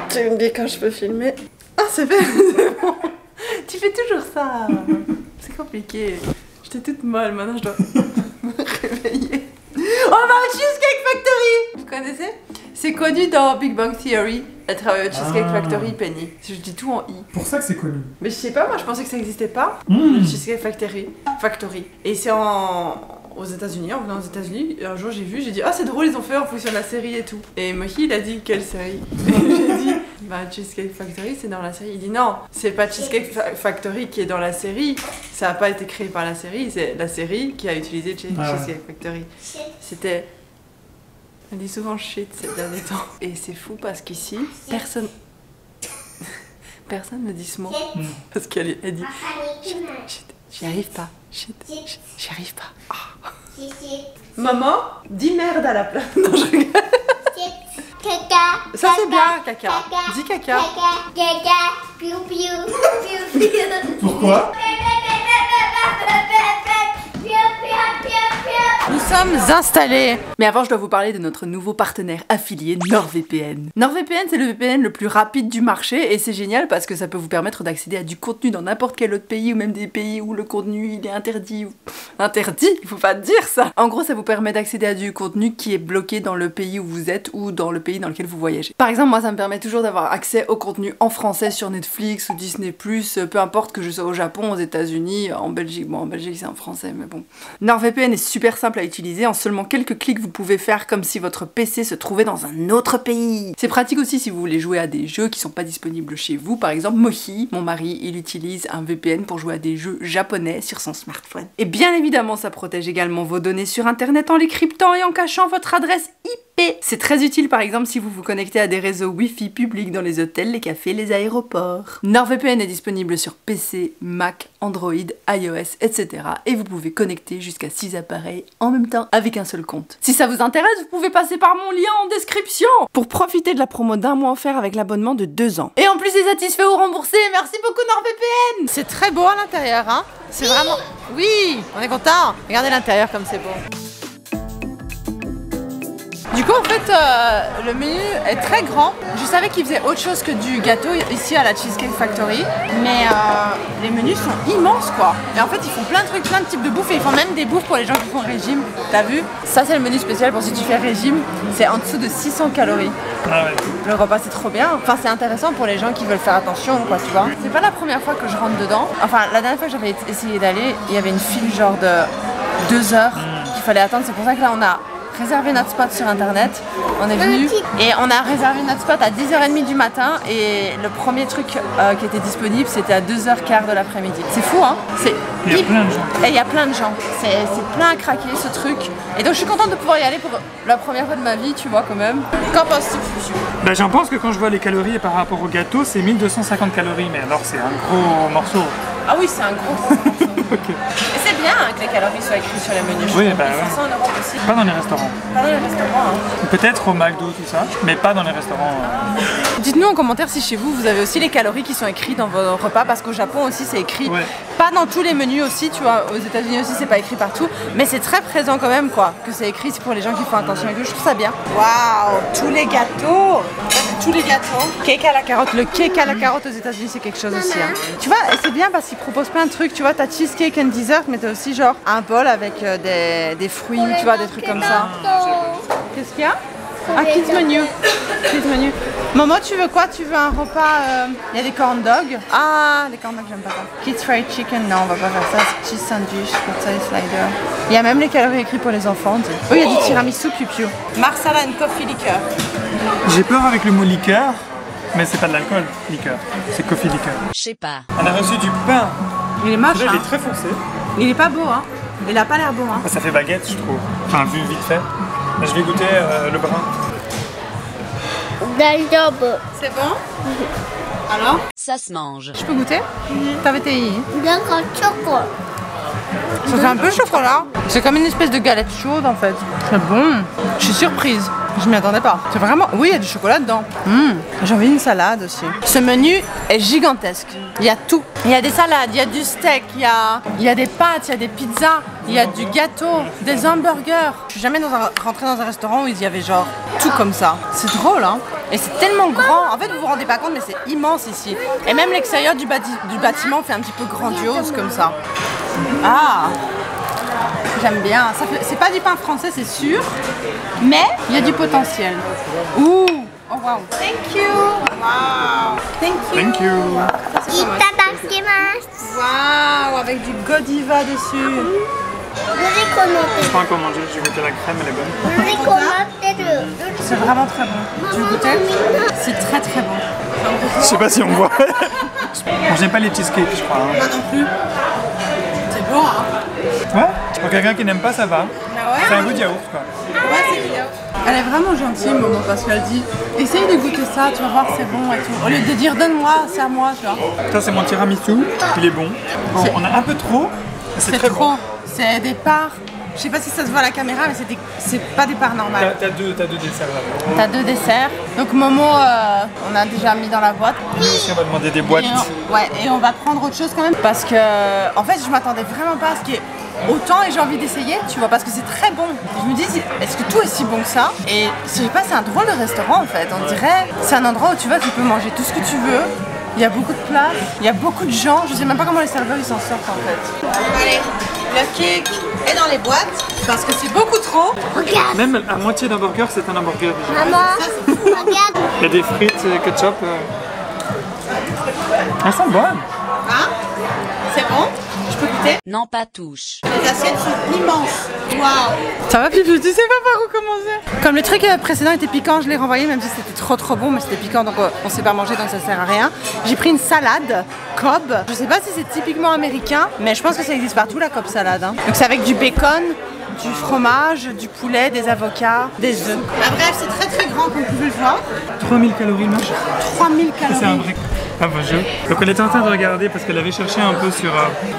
Tu me dis quand je peux filmer. Ah, c'est fait, c'est bon. Tu fais toujours ça. C'est compliqué. J'étais toute molle, maintenant je dois me réveiller. On va au Cheesecake Factory. Vous connaissez? C'est connu dans Big Bang Theory. Elle travaille au Cheesecake Factory, Penny. Je dis tout en I. Pour ça que c'est connu. Mais je sais pas, moi je pensais que ça n'existait pas. Le Cheesecake Factory. Et c'est aux États-Unis, en venant aux États-Unis. Un jour j'ai vu, j'ai dit ah c'est drôle, ils ont fait en fonction de la série et tout. Et Mohi il a dit quelle série? J'ai dit bah Cheesecake Factory c'est dans la série. Il dit non, c'est pas Cheesecake Factory qui est dans la série. Ça a pas été créé par la série, c'est la série qui a utilisé Cheesecake Factory. C'était. Elle dit souvent shit ces derniers temps. Et c'est fou parce qu'ici, personne ne dit ce mot. Parce qu'elle dit shit, j'y arrive pas. Shit, j'y arrive pas. Oh. Maman, dis merde à la place. Non, je rigole. Caca. Ça c'est bien, caca. Dis caca. Caca. Piou piou. Piou piou. Pourquoi? Nous sommes installés. Mais avant, je dois vous parler de notre nouveau partenaire affilié, NordVPN. NordVPN, c'est le VPN le plus rapide du marché et c'est génial parce que ça peut vous permettre d'accéder à du contenu dans n'importe quel autre pays ou même des pays où le contenu il est interdit. Interdit? Il faut pas dire ça. En gros, ça vous permet d'accéder à du contenu qui est bloqué dans le pays où vous êtes ou dans le pays dans lequel vous voyagez. Par exemple, moi, ça me permet toujours d'avoir accès au contenu en français sur Netflix ou Disney+, peu importe que je sois au Japon, aux États-Unis, en Belgique. Bon, en Belgique, c'est en français, mais bon. NordVPN est super simple à utiliser. En seulement quelques clics, vous pouvez faire comme si votre PC se trouvait dans un autre pays. C'est pratique aussi si vous voulez jouer à des jeux qui sont pas disponibles chez vous. Par exemple, Mohi, mon mari, il utilise un VPN pour jouer à des jeux japonais sur son smartphone. Et bien évidemment, ça protège également vos données sur Internet en les cryptant et en cachant votre adresse IP. C'est très utile par exemple si vous vous connectez à des réseaux Wi-Fi publics dans les hôtels, les cafés, les aéroports. NordVPN est disponible sur PC, Mac, Android, iOS, etc. Et vous pouvez connecter jusqu'à 6 appareils en même temps avec un seul compte. Si ça vous intéresse, vous pouvez passer par mon lien en description pour profiter de la promo d'un mois offert avec l'abonnement de 2 ans. Et en plus, c'est satisfait ou remboursé. Merci beaucoup NordVPN. C'est très beau à l'intérieur, hein. C'est vraiment... Oui, on est content. Regardez l'intérieur comme c'est beau. Du coup en fait le menu est très grand. Je savais qu'ils faisaient autre chose que du gâteau ici à la Cheesecake Factory. Mais les menus sont immenses quoi. Et en fait ils font plein de trucs, plein de types de bouffe. Et ils font même des bouffes pour les gens qui font régime. T'as vu? Ça c'est le menu spécial pour si tu fais régime. C'est en dessous de 600 calories. Ah ouais. Le repas c'est trop bien. Enfin c'est intéressant pour les gens qui veulent faire attention quoi tu vois. C'est pas la première fois que je rentre dedans. Enfin la dernière fois que j'avais essayé d'aller, il y avait une file genre de 2 heures qu'il fallait attendre. C'est pour ça que là on a réservé notre spot sur internet, on est venu et on a réservé notre spot à 10h30 du matin et le premier truc qui était disponible c'était à 2h15 de l'après-midi. C'est fou hein. Il y a plein de gens. Et il y a plein de gens. C'est plein à craquer ce truc. Et donc je suis contente de pouvoir y aller pour la première fois de ma vie tu vois quand même. Qu'en penses-tu? Bah j'en pense que quand je vois les calories par rapport au gâteau c'est 1250 calories mais alors c'est un gros morceau. Ah oui c'est un gros morceau. Okay. Et c'est bien hein, que les calories soient écrites sur les menus. Oui, bah ouais. Ça en Europe aussi. Pas dans les restaurants. Pas dans les restaurants. Hein. Peut-être au McDo, tout ça, mais pas dans les restaurants. Dites-nous en commentaire si chez vous, vous avez aussi les calories qui sont écrites dans vos repas, parce qu'au Japon aussi c'est écrit. Ouais. Pas dans tous les menus aussi, tu vois, aux États-Unis aussi c'est pas écrit partout, mais c'est très présent quand même quoi, que c'est écrit pour les gens qui font attention et tout, je trouve ça bien. Waouh, tous les gâteaux. Tous les gâteaux. Cake à la carotte, le cake à la carotte aux États-Unis c'est quelque chose aussi. Hein. Tu vois, et c'est bien parce qu'ils proposent plein de trucs, tu vois, t'as cheesecake and dessert, mais t'as aussi genre un bol avec des fruits, tu vois, des trucs comme ça. Qu'est-ce qu'il y a? Un kids menu. Kids menu. Maman, tu veux quoi? Tu veux un repas? Il y a des corn dogs. Ah, les corn dogs, j'aime pas ça. Kids fried chicken, non, on va pas faire ça. Cheese sandwich, potato slider. Il y a même les calories écrites pour les enfants. Oh, il y a du tiramisu piu-piu. Marsala and coffee liqueur. J'ai peur avec le mot liqueur, mais c'est pas de l'alcool, liqueur. C'est coffee liqueur. Je sais pas. On a reçu du pain. Il est moche, hein. Il est très foncé. Il est pas beau, hein. Il a pas l'air beau, hein. Ça fait baguette, je trouve. Enfin, vu vite fait. Mais je vais goûter le brun. C'est bon? Alors? Ça se mange. Je peux goûter? T'avais tes chocolat. Ça fait un peu chocolat. C'est comme une espèce de galette chaude en fait. C'est bon. Je suis surprise. Je m'y attendais pas. C'est vraiment... Oui, il y a du chocolat dedans. J'ai envie d'une salade aussi. Ce menu est gigantesque. Il y a tout. Il y a des salades, il y a du steak, il y a des pâtes, il y a des pizzas, il y a du gâteau, des hamburgers. Je suis jamais rentrée dans un restaurant où il y avait genre tout comme ça. C'est drôle, hein. Et c'est tellement grand. En fait, vous vous rendez pas compte, mais c'est immense ici. Et même l'extérieur du bâtiment fait un petit peu grandiose comme ça. Ah, j'aime bien. C'est pas du pain français, c'est sûr. Mais il y a du potentiel. Ouh. Oh wow. Thank you. Wow. Thank you. Thank you. Itadakimasu. Wow, avec du Godiva dessus. Je peux encore manger, j'ai goûté la crème, elle est bonne. C'est vraiment très bon. Tu veux goûter? C'est très très bon. Je sais pas si on voit. Bon, j'aime pas les cheesecakes, je crois. Hein. Moi non plus. C'est bon, hein? Ouais, pour quelqu'un qui n'aime pas, ça va. Ouais. C'est un goût de yaourt, quoi. Ouais, c'est bien. Elle est vraiment gentille, Momo, parce qu'elle dit essaye de goûter ça, tu vas voir, c'est bon et tout. Au lieu de dire donne-moi, c'est à moi, tu vois. Ça, c'est mon tiramisu, il est bon. Bon, on a un peu trop, mais c'est très trop. bon. C'est des parts. Je sais pas si ça se voit à la caméra, mais c'est pas des parts normales. T'as deux desserts là. T'as 2 desserts. Donc Momo, on a déjà mis dans la boîte. Nous aussi, on va demander des boîtes. Et on va prendre autre chose quand même. Parce que, en fait, je m'attendais vraiment pas à ce qu'il y ait autant et j'ai envie d'essayer, tu vois, parce que c'est très bon. Je me dis, est-ce que tout est si bon que ça? Et je sais pas, c'est un drôle de restaurant en fait. On dirait, c'est un endroit où tu vas, tu peux manger tout ce que tu veux. Il y a beaucoup de place, il y a beaucoup de gens. Je sais même pas comment les serveurs ils s'en sortent en fait. Allez, le cake est dans les boîtes parce que c'est beaucoup trop. Regarde. Même la moitié d'un burger, c'est un hamburger déjà. Maman, regarde. Il y a des frites, ketchup. Elles sont bonnes. Hein? C'est bon? Je peux goûter? Non, pas touche. Les assiettes sont immenses. Waouh! Ça va, Pipi? Tu sais pas par où commencer? Comme le truc précédent était piquant, je l'ai renvoyé même si c'était trop bon, mais c'était piquant donc on sait pas manger donc ça sert à rien. J'ai pris une salade Cobb. Je sais pas si c'est typiquement américain, mais je pense que ça existe partout la Cobb salade. Hein. Donc c'est avec du bacon, du fromage, du poulet, des avocats, des œufs. Bah, bref, c'est très grand comme vous pouvez le voir. 3000 calories, match. 3000 C'est un calories. vrai. Ah bah donc elle était en train de regarder parce qu'elle avait cherché un peu sur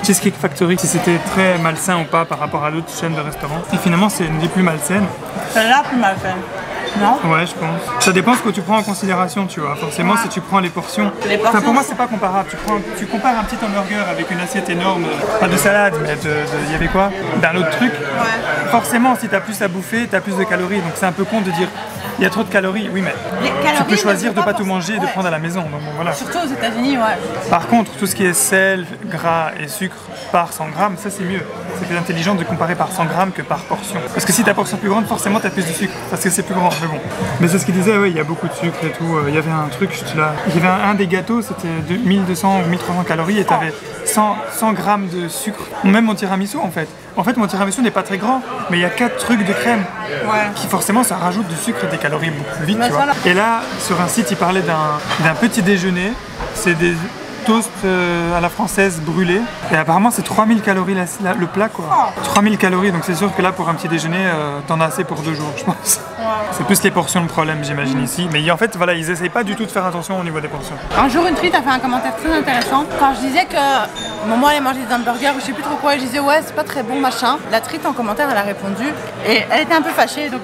Cheesecake Factory si c'était très malsain ou pas par rapport à d'autres chaînes de restaurants. Et finalement c'est une des plus malsaines. Celle-là, plus mal fait. Non? Ouais, je pense. Ça dépend ce que tu prends en considération, tu vois. Forcément, si tu prends les portions. Enfin, pour moi, c'est pas comparable. Tu compares un petit hamburger avec une assiette énorme, pas de salade, mais il y avait quoi? D'un autre truc. Ouais. Forcément, si t'as plus à bouffer, t'as plus de calories. Donc c'est un peu con de dire il y a trop de calories. Oui, mais tu peux choisir de pas tout manger et de prendre à la maison. Donc bon, voilà. Surtout aux États-Unis, ouais. Par contre, tout ce qui est sel, gras et sucre par 100 grammes, ça c'est mieux. C'est plus intelligent de comparer par 100 grammes que par portion. Parce que si ta portion est plus grande, forcément t'as plus de sucre. Parce que c'est plus grand, mais bon. Mais c'est ce qu'il disait, ouais, il y a beaucoup de sucre et tout. Il y avait un truc, il y avait un des gâteaux, c'était de 1200 ou 1300 calories et t'avais 100 grammes de sucre. Même mon tiramisu en fait. En fait, mon tiramisu n'est pas très grand, mais il y a 4 trucs de crème. Ouais. Qui forcément ça rajoute du sucre et des calories beaucoup plus vite, Mais tu vois. ça, là. Et là, sur un site, il parlait d'un petit déjeuner. C'est des toast à la française brûlé et apparemment c'est 3000 calories le plat quoi. 3000 calories donc c'est sûr que là pour un petit déjeuner t'en as assez pour 2 jours je pense. C'est plus les portions le problème j'imagine ici mais en fait voilà ils essayent pas du tout de faire attention au niveau des portions. Un jour une trite a fait un commentaire très intéressant quand je disais que maman allait manger des hamburgers ou je sais plus trop quoi et je disais ouais c'est pas très bon machin. La trite en commentaire elle a répondu et elle était un peu fâchée donc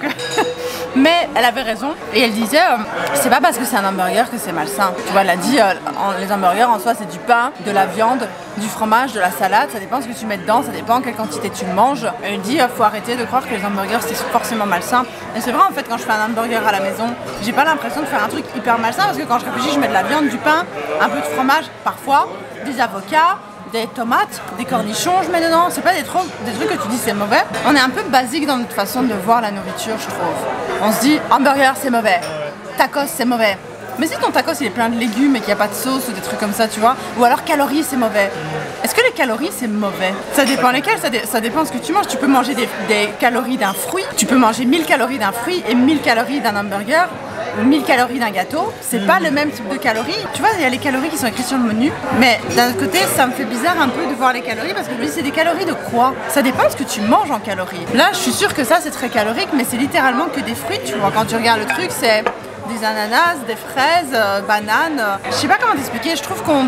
mais elle avait raison et elle disait c'est pas parce que c'est un hamburger que c'est malsain. Tu vois elle a dit les hamburgers en soi c'est du pain, de la viande, du fromage, de la salade, ça dépend ce que tu mets dedans, ça dépend quelle quantité tu manges. Elle dit faut arrêter de croire que les hamburgers c'est forcément malsain. Et c'est vrai en fait quand je fais un hamburger à la maison, j'ai pas l'impression de faire un truc hyper malsain parce que quand je réfléchis je mets de la viande, du pain, un peu de fromage parfois, des avocats, des tomates, des cornichons je mets dedans. C'est pas des trucs que tu dis c'est mauvais. On est un peu basique dans notre façon de voir la nourriture je trouve. On se dit hamburger c'est mauvais, tacos c'est mauvais. Mais si ton tacos il est plein de légumes et qu'il n'y a pas de sauce ou des trucs comme ça, tu vois, ou alors calories c'est mauvais. Est-ce que les calories c'est mauvais? Ça dépend lesquelles, ça dépend ce que tu manges. Tu peux manger des calories d'un fruit, tu peux manger 1000 calories d'un fruit et 1000 calories d'un hamburger, ou 1000 calories d'un gâteau. C'est pas le même type de calories. Tu vois, il y a les calories qui sont écrites sur le menu, mais d'un autre côté ça me fait bizarre un peu de voir les calories parce que je me dis c'est des calories de quoi? Ça dépend de ce que tu manges en calories. Là je suis sûre que ça c'est très calorique, mais c'est littéralement que des fruits, tu vois. Quand tu regardes le truc c'est des ananas, des fraises, bananes. Je sais pas comment t'expliquer, je trouve qu'on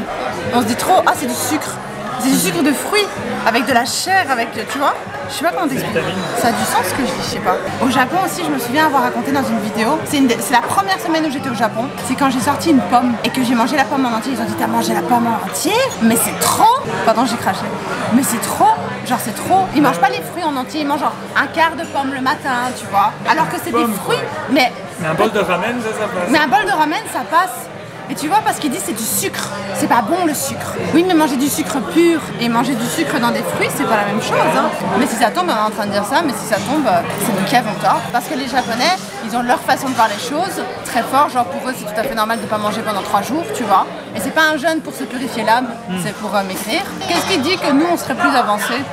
se dit trop, ah c'est du sucre. C'est du sucre de fruits, avec de la chair, avec, tu vois. Je sais pas comment t'expliquer. Ça a du sens ce que je dis, je sais pas. Au Japon aussi, je me souviens avoir raconté dans une vidéo. C'est la première semaine où j'étais au Japon. C'est quand j'ai sorti une pomme et que j'ai mangé la pomme en entier. Ils ont dit t'as mangé la pomme en entier? Mais c'est trop. Pardon, j'ai craché. Mais c'est trop. Genre c'est trop. Ils mangent pas les fruits en entier. Ils mangent genre un quart de pomme le matin, tu vois. Alors que c'est des fruits, mais Mais un bol de ramen, ça passe. Mais un bol de ramen, ça passe. Et tu vois, parce qu'il dit c'est du sucre, c'est pas bon le sucre. Oui, mais manger du sucre pur et manger du sucre dans des fruits, c'est pas la même chose. Hein. Mais si ça tombe, on est en train de dire ça, mais si ça tombe, c'est nous qui avons tort. Parce que les Japonais, ils ont leur façon de voir les choses, très fort. Genre pour eux, c'est tout à fait normal de pas manger pendant 3 jours, tu vois. Et c'est pas un jeûne pour se purifier l'âme, c'est pour maigrir. Qu'est-ce qui dit que nous, on serait plus avancés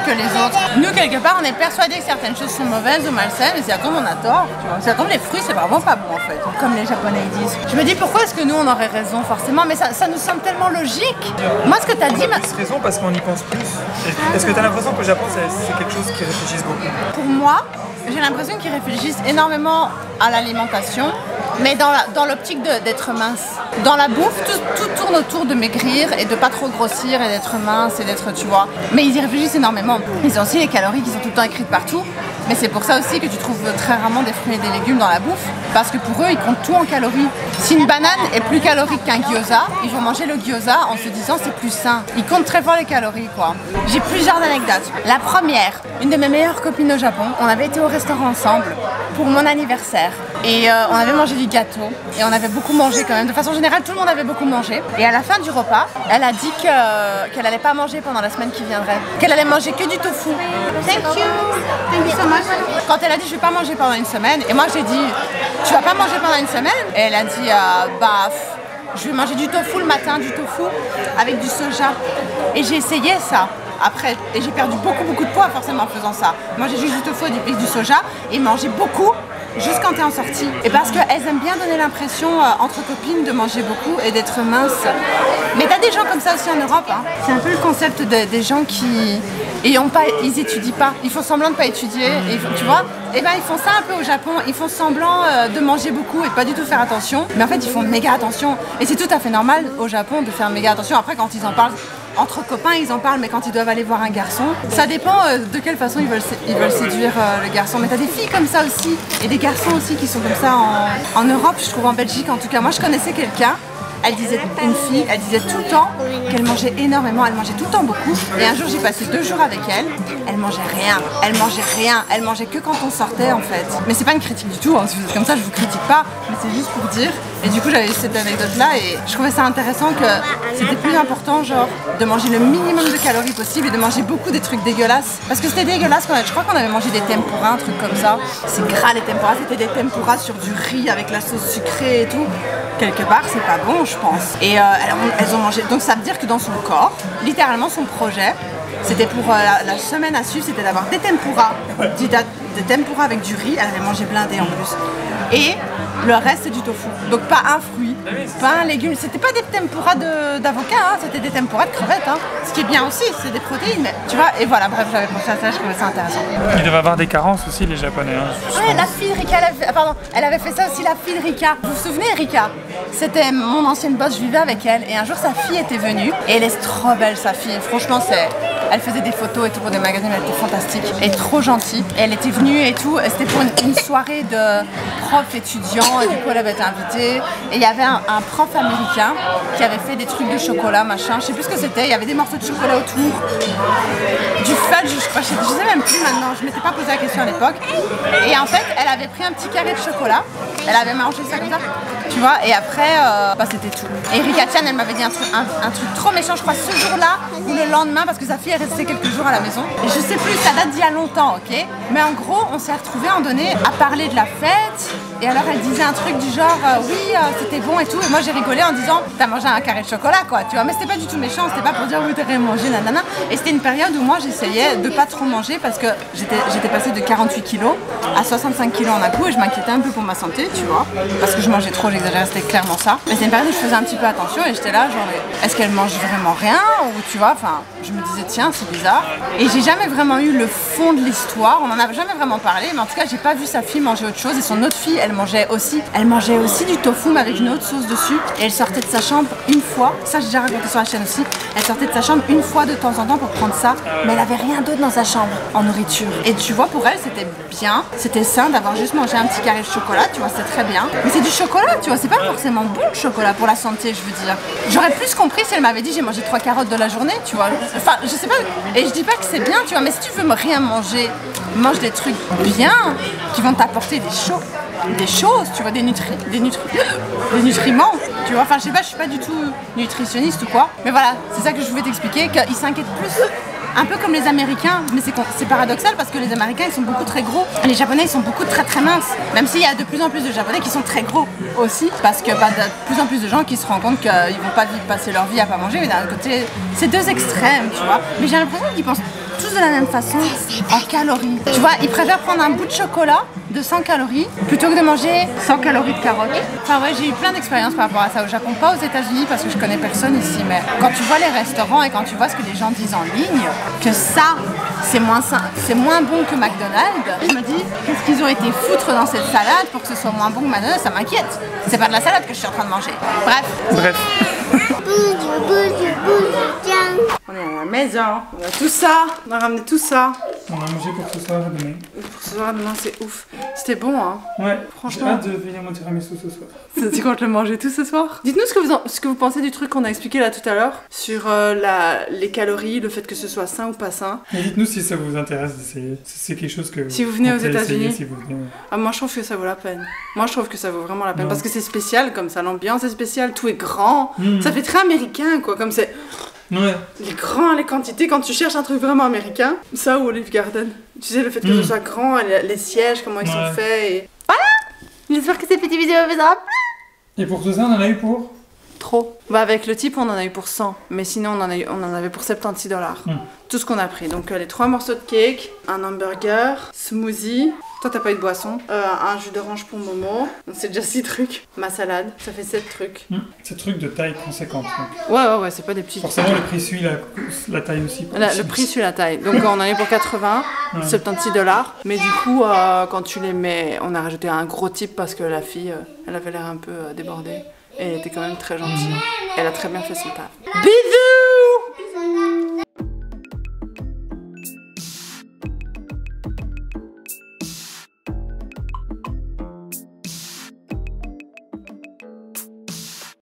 que les autres? Nous, quelque part, on est persuadés que certaines choses sont mauvaises ou malsaines, et si ça tombe, on a tort. Tu vois. Si ça tombe, les fruits, c'est vraiment pas bon en fait. Comme les Japonais ils disent. Je me dis pourquoi est-ce que nous, on aurait raison forcément, mais ça nous semble tellement logique. Moi, ce que t'as dit... On a plus raison parce qu'on y pense plus. Est-ce que t'as l'impression que le Japon, c'est quelque chose qui réfléchissent beaucoup? Pour moi, j'ai l'impression qu'ils réfléchissent énormément à l'alimentation, mais dans l'optique d'être mince. Dans la bouffe, tout tourne autour de maigrir et de pas trop grossir et d'être mince et d'être, tu vois. Mais ils y réfléchissent énormément. Ils ont aussi les calories qui sont tout le temps écrites partout. Mais c'est pour ça aussi que tu trouves très rarement des fruits et des légumes dans la bouffe. Parce que pour eux, ils comptent tout en calories. Si une banane est plus calorique qu'un gyoza, ils vont manger le gyoza en se disant c'est plus sain. Ils comptent très fort les calories, quoi. J'ai plusieurs anecdotes. La première, une de mes meilleures copines au Japon, on avait été au restaurant ensemble pour mon anniversaire. Et on avait mangé du gâteau. Et on avait beaucoup mangé quand même. De façon générale, tout le monde avait beaucoup mangé. Et à la fin du repas, elle a dit qu'elle allait pas manger pendant la semaine qui viendrait. Qu'elle allait manger que du tofu. Thank you. Thank you so much. Quand elle a dit je vais pas manger pendant une semaine, et moi j'ai dit tu vas pas manger pendant une semaine? Et elle a dit je vais manger du tofu le matin, du tofu avec du soja. Et j'ai essayé ça après, et j'ai perdu beaucoup de poids forcément en faisant ça. Manger juste du tofu et du soja et manger beaucoup juste quand t'es en sortie. Et parce qu'elles aiment bien donner l'impression entre copines de manger beaucoup et d'être mince. Mais t'as des gens comme ça aussi en Europe, hein. C'est un peu le concept des gens qui... ils étudient pas, ils font semblant de pas étudier, et, tu vois. Et ben ils font ça un peu au Japon, ils font semblant de manger beaucoup et de pas du tout faire attention. Mais en fait ils font méga attention. Et c'est tout à fait normal au Japon de faire méga attention. Après quand ils en parlent, entre copains ils en parlent, mais quand ils doivent aller voir un garçon, ça dépend de quelle façon ils veulent séduire le garçon. Mais t'as des filles comme ça aussi, et des garçons aussi qui sont comme ça en Europe, je trouve, en Belgique en tout cas. Moi je connaissais quelqu'un, elle disait tout le temps qu'elle mangeait énormément, elle mangeait tout le temps beaucoup. Et un jour j'ai passé 2 jours avec elle, elle mangeait rien, elle mangeait que quand on sortait en fait. Mais c'est pas une critique du tout, hein. Si vous êtes comme ça je vous critique pas, mais c'est juste pour dire. Et du coup j'avais cette anecdote là et je trouvais ça intéressant que c'était plus important genre de manger le minimum de calories possible et de manger beaucoup des trucs dégueulasses. Parce que c'était dégueulasse je crois qu'on avait mangé des tempura, un truc comme ça. C'est gras les tempura, c'était des tempura sur du riz avec la sauce sucrée et tout. Quelque part c'est pas bon je pense. Et elles ont mangé, donc ça veut dire que dans son corps, littéralement son projet, c'était pour la semaine à suivre, c'était d'avoir des tempura avec du riz, elle avait mangé blindé en plus. Et le reste c'est du tofu, donc pas un fruit, pas un légume, c'était pas des tempura d'avocat, hein, c'était des tempura de crevettes, hein. Ce qui est bien aussi, c'est des protéines, mais tu vois, et voilà, bref, j'avais pensé à ça, je trouvais ça intéressant. Ils doivent avoir des carences aussi les Japonais. Hein, ouais, la fille de Rika, elle avait fait ça aussi, la fille de Rika. Vous vous souvenez, Rika? C'était mon ancienne boss, je vivais avec elle, et un jour sa fille était venue, et elle est trop belle sa fille, franchement elle faisait des photos et tout pour des magazines, elle était fantastique, elle est trop gentille, et elle était venue et tout, c'était pour une soirée de profs étudiants, et du coup elle avait été invitée, et il y avait un prof américain qui avait fait des trucs de chocolat, machin, je sais plus ce que c'était, il y avait des morceaux de chocolat autour, du fudge, je crois, je sais même plus maintenant, je m'étais pas posé la question à l'époque, et en fait elle avait pris un petit carré de chocolat, elle avait mangé ça comme ça, tu vois, et après c'était tout. Et Rika Chan elle m'avait dit un truc trop méchant, je crois ce jour-là ou le lendemain, parce que sa fille est restée quelques jours à la maison, et je sais plus, ça date d'il y a longtemps, ok, mais en gros on s'est retrouvés en donné à parler de la fête, et alors elle disait un truc du genre oui c'était bon et tout, et moi j'ai rigolé en disant t'as mangé un carré de chocolat quoi, tu vois, mais c'était pas du tout méchant, c'était pas pour dire oui t'as rien mangé nanana, et c'était une période où moi j'essayais de pas trop manger parce que j'étais passée de 48 kilos à 65 kilos en un coup, et je m'inquiétais un peu pour ma santé, tu vois, parce que je mangeais trop, j'exagérais, c'était clairement ça, mais c'est une période où je faisais un petit peu attention, et j'étais là genre est-ce qu'elle mange vraiment rien, ou tu vois, enfin je me disais tiens c'est bizarre, et j'ai jamais vraiment eu le fond de l'histoire, on en a jamais vraiment parlé, mais en tout cas j'ai pas vu sa fille manger autre chose, et son autre fille elle mangeait aussi du tofu mais avec une autre sauce dessus, et elle sortait de sa chambre une fois, ça j'ai déjà raconté sur la chaîne aussi, elle sortait de sa chambre une fois de temps en temps pour prendre ça, mais elle avait rien d'autre dans sa chambre en nourriture, et tu vois pour elle c'était bien, c'était sain d'avoir juste mangé un petit carré de chocolat, tu vois, c'était très bien, mais c'est du chocolat, tu vois, c'est pas forcément bon le chocolat pour la santé, je veux dire. J'aurais plus compris si elle m'avait dit j'ai mangé 3 carottes de la journée, tu vois, enfin je sais pas, et je dis pas que c'est bien, tu vois, mais si tu veux rien manger, mange des trucs bien qui vont t'apporter des des choses, tu vois, des nutriments, tu vois. Enfin, je sais pas, je suis pas du tout nutritionniste ou quoi. Mais voilà, c'est ça que je voulais t'expliquer, qu'ils s'inquiètent plus. Un peu comme les Américains, mais c'est paradoxal parce que les Américains ils sont beaucoup très gros. Les Japonais ils sont beaucoup très minces. Même s'il y a de plus en plus de Japonais qui sont très gros aussi. Parce que de plus en plus de gens qui se rendent compte qu'ils vont pas passer leur vie à pas manger. Mais d'un côté, c'est deux extrêmes, tu vois. Mais j'ai l'impression qu'ils pensent tous de la même façon en calories. Tu vois, ils préfèrent prendre un bout de chocolat de 100 calories plutôt que de manger 100 calories de carottes. Enfin ouais, j'ai eu plein d'expériences par rapport à ça au Japon, pas aux États-Unis parce que je connais personne ici, mais quand tu vois les restaurants et quand tu vois ce que les gens disent en ligne, que ça c'est moins bon que McDonald's, je me dis qu'est-ce qu'ils ont été foutre dans cette salade pour que ce soit moins bon que McDonald's, ça m'inquiète. C'est pas de la salade que je suis en train de manger. Bref. On est à la maison, on a tout ça, on a ramené tout ça. On a mangé pour ce soir et demain. Pour ce soir demain, c'est ouf. C'était bon, hein. Ouais, franchement. J'ai hâte de venir mon tiramisu ce soir. Tu comptes le manger tout ce soir? Dites-nous ce que vous pensez du truc qu'on a expliqué là tout à l'heure sur les calories, le fait que ce soit sain ou pas sain. Et dites-nous si ça vous intéresse d'essayer. Si c'est quelque chose que si vous venez aux comptez États-Unis. essayer, si vous venez... Ah, moi je trouve que ça vaut la peine. Moi je trouve que ça vaut vraiment la peine parce que c'est spécial comme ça, l'ambiance est spéciale, tout est grand. Ça fait très américain quoi, comme c'est. Ouais. Les grands, les quantités, quand tu cherches un truc vraiment américain, ça ou Olive Garden. Tu sais, le fait que ce soit grand, les sièges, comment ils sont faits et... Voilà. J'espère que cette petite vidéo vous aura plu. Et pour tout ça, on en a eu pour? Trop. Bah avec le type, on en a eu pour 100. Mais sinon, on en avait pour 76 $. Tout ce qu'on a pris. Donc les 3 morceaux de cake, un hamburger, smoothie. Toi, t'as pas eu de boisson. Un jus d'orange pour Momo. Donc c'est déjà 6 trucs. Ma salade, ça fait 7 trucs. C'est truc de taille conséquente. Donc. Ouais, c'est pas des petits. Forcément, le prix suit la taille aussi. Le prix suit la taille. Donc on en est pour 80, 76 $. Mais du coup, quand tu les mets, on a rajouté un gros type parce que la fille, elle avait l'air un peu débordée. Et elle était quand même très gentille. Elle a très bien fait son taf. Bisous!